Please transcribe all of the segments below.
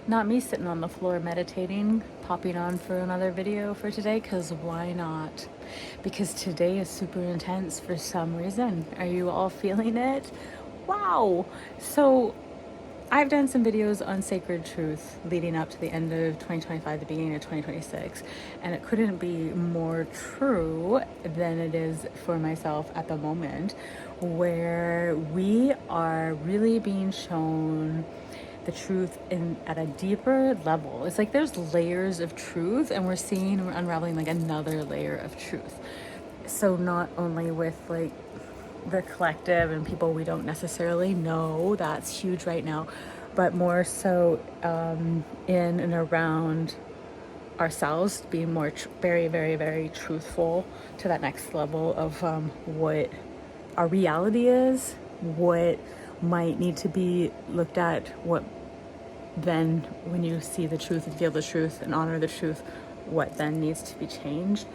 not me sitting on the floor meditating, popping on for another video for today, because why not? Because today is super intense for some reason. Are you all feeling it? Wow! So I've done some videos on sacred truth leading up to the end of 2025, the beginning of 2026, and it couldn't be more true than it is for myself at the moment, where we are really being shown the truth at a deeper level. It's like there's layers of truth, and we're unraveling like another layer of truth. So not only with like the collective and people we don't necessarily know, that's huge right now, but more so in and around ourselves, being more very, very, very truthful to that next level of what our reality is, what might need to be looked at, what then when you see the truth and feel the truth and honor the truth, what then needs to be changed.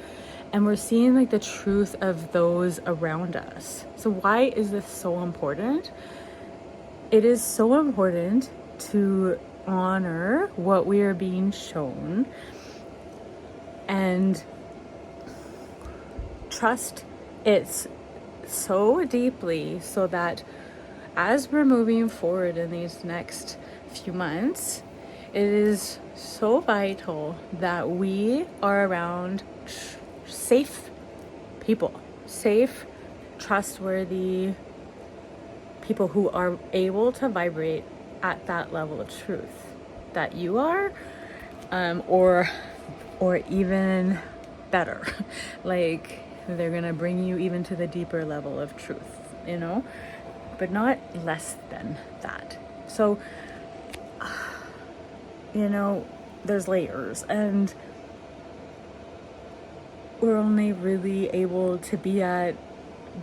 And we're seeing like the truth of those around us. So why is this so important? It is so important to honor what we are being shown and trust it so deeply, so that as we're moving forward in these next few months, it is so vital that we are around safe people, safe, trustworthy people who are able to vibrate at that level of truth that you are, or even better. Like they're gonna bring you even to the deeper level of truth, but not less than that. So, there's layers, and we're only really able to be at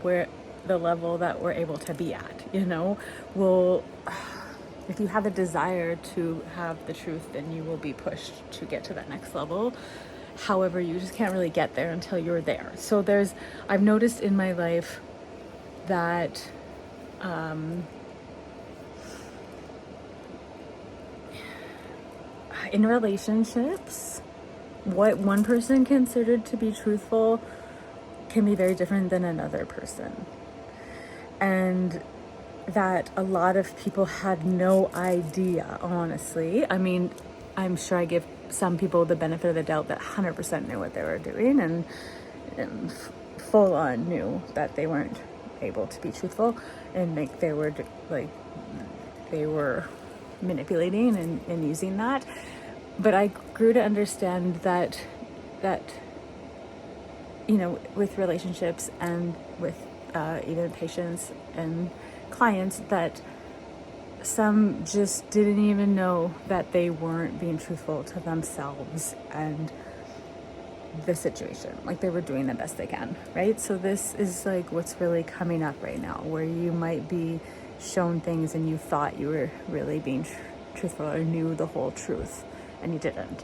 where the level that we're able to be at. If you have a desire to have the truth, then you will be pushed to get to that next level. However, you just can't really get there until you're there. So I've noticed in my life that in relationships, what one person considered to be truthful can be very different than another person. And that a lot of people had no idea, honestly. I mean, I'm sure I give some people the benefit of the doubt that 100% knew what they were doing and full on knew that they weren't able to be truthful, and like they were manipulating and using that. But I grew to understand that with relationships and with even patients and clients, that some just didn't even know that they weren't being truthful to themselves and the situation. Like they were doing the best they can, right? So this is like what's really coming up right now, where you might be shown things and you thought you were really being truthful or knew the whole truth, and you didn't.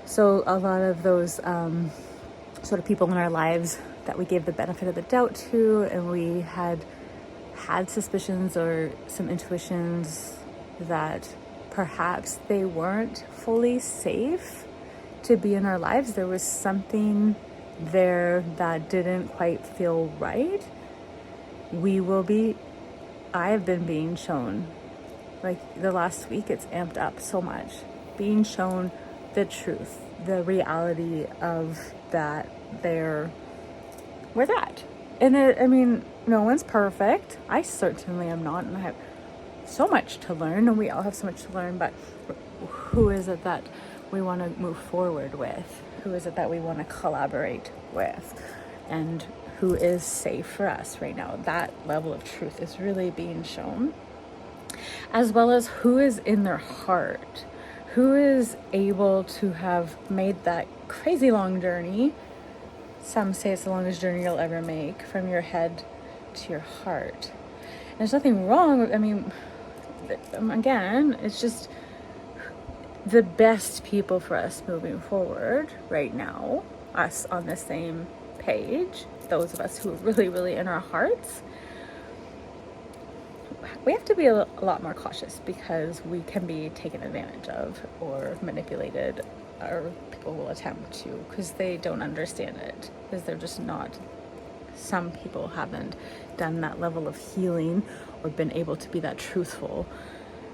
So a lot of those sort of people in our lives that we gave the benefit of the doubt to, and we had suspicions or some intuitions that perhaps they weren't fully safe to be in our lives. There was something there that didn't quite feel right. I have been being shown, like the last week, it's amped up so much, being shown the truth, the reality of that where they're at. And no one's perfect. I certainly am not, and I have so much to learn, and we all have so much to learn, but who is it that we want to move forward with? Who is it that we want to collaborate with? And who is safe for us right now? That level of truth is really being shown, as well as who is in their heart, who is able to have made that crazy long journey. Some say it's the longest journey you'll ever make, from your head to your heart. And there's nothing wrong with, again, it's just the best people for us moving forward right now, us on the same page, those of us who are really, really in our hearts, we have to be a lot more cautious because we can be taken advantage of or manipulated, or people will attempt to, because they don't understand it, because they're just not, some people haven't done that level of healing or been able to be that truthful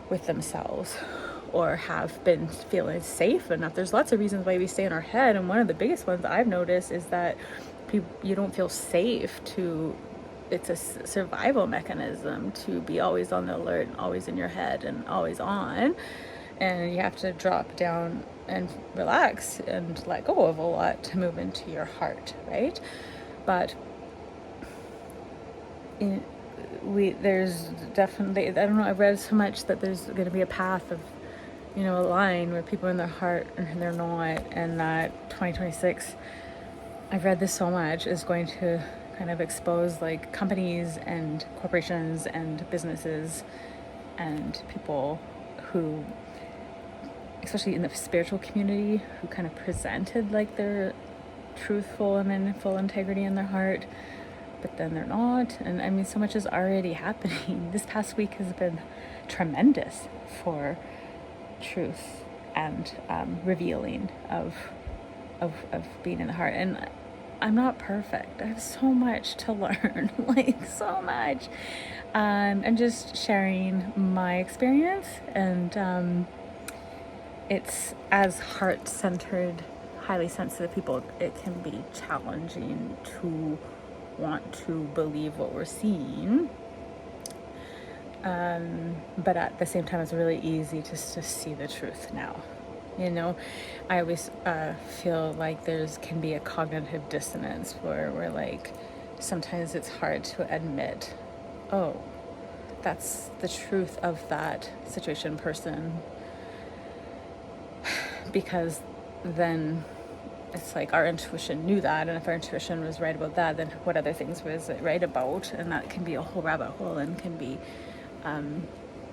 with themselves, or have been feeling safe enough. There's lots of reasons why we stay in our head, and one of the biggest ones I've noticed is that you don't feel safe to, it's a survival mechanism to be always on the alert, always in your head and always on, and you have to drop down and relax and let go of a lot to move into your heart, right? But there's definitely, I don't know, I've read so much that there's going to be a path of, a line where people are in their heart and they're not, and that 2026, I've read this so much, is going to kind of expose like companies and corporations and businesses and people who, especially in the spiritual community, who kind of presented like they're truthful and in full integrity in their heart, but then they're not. And I mean, so much is already happening. This past week has been tremendous for truth and revealing of being in the heart. And I'm not perfect. I have so much to learn, like so much. I'm just sharing my experience, and it's, as heart-centered, highly sensitive people, it can be challenging to want to believe what we're seeing. But at the same time, it's really easy to see the truth now. I always feel like can be a cognitive dissonance where we're like, sometimes it's hard to admit, oh, that's the truth of that situation, person, because then it's like our intuition knew that, and if our intuition was right about that, then what other things was it right about? And that can be a whole rabbit hole and can be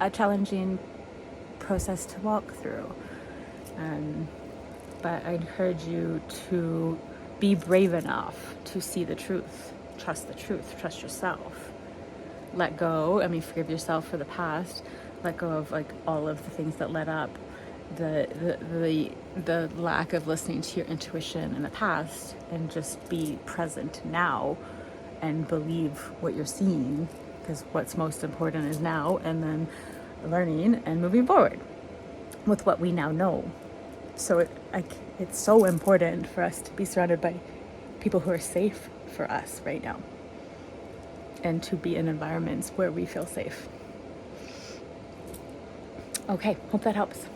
a challenging process to walk through. But I encourage you to be brave enough to see the truth, trust the truth, trust yourself, let go. I mean, forgive yourself for the past, let go of like all of the things that led up, the lack of listening to your intuition in the past, and just be present now and believe what you're seeing, because what's most important is now, and then learning and moving forward with what we now know. So it's so important for us to be surrounded by people who are safe for us right now, and to be in environments where we feel safe. Okay, hope that helps.